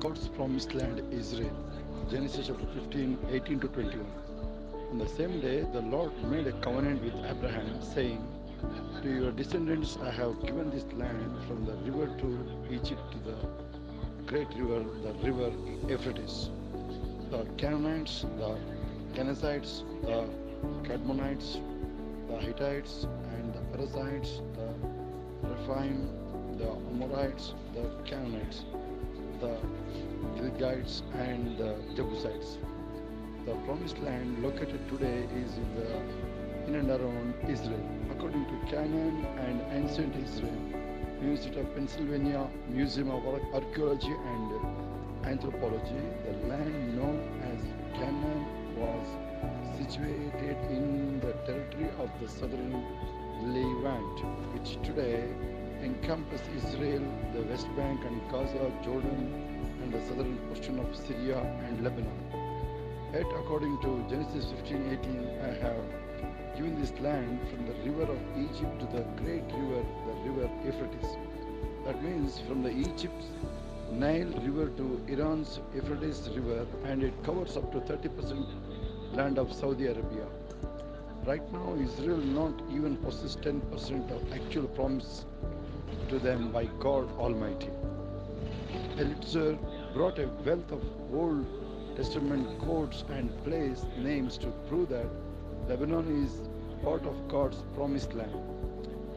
God's promised land, Israel. Genesis chapter 15, 18 to 21. On the same day, the Lord made a covenant with Abraham, saying, to your descendants I have given this land from the river to Egypt to the great river, the river Euphrates. The Canaanites, the Kenizzites, the Cadmonites, the Hittites, and the Perizzites, the Rephaim, the Amorites, the Canaanites, the Girgashites, and the Jebusites. The promised land located today is in and around Israel. According to Canaan and Ancient Israel, University of Pennsylvania Museum of Archaeology and Anthropology, the land known as Canaan was situated in the territory of the southern Levant, which today encompass Israel, the West Bank and Gaza, Jordan, and the southern portion of Syria and Lebanon. Yet, according to Genesis 15:18, I have given this land from the river of Egypt to the great river, the river Euphrates. That means from the Egypt's Nile River to Iran's Euphrates River, and it covers up to 30% land of Saudi Arabia. Right now, Israel not even possesses 10% of actual promise to them by God Almighty. Elitzer brought a wealth of Old Testament codes and place names to prove that Lebanon is part of God's promised land,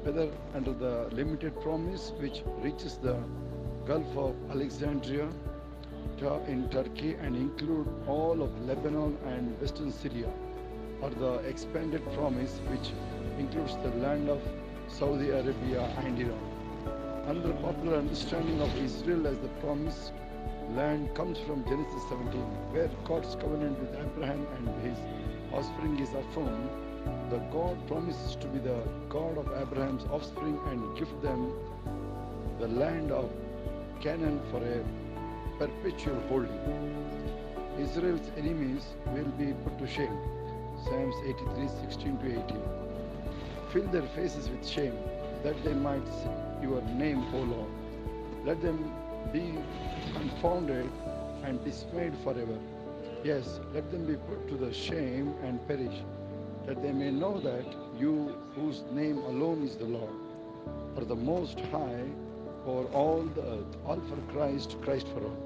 whether under the limited promise which reaches the Gulf of Alexandria in Turkey and include all of Lebanon and western Syria, or the expanded promise which includes the land of Saudi Arabia and Iran. Another popular understanding of Israel as the promised land comes from Genesis 17, where God's covenant with Abraham and his offspring is affirmed. The God promises to be the God of Abraham's offspring and give them the land of Canaan for a perpetual holding. Israel's enemies will be put to shame. Psalms 83:16 to 18. Fill their faces with shame, that they might see your name, O Lord. Let them be confounded and dismayed forever. Yes, let them be put to the shame and perish, that they may know that you, whose name alone is the Lord, are the Most High over all the earth, all for Christ, Christ for all.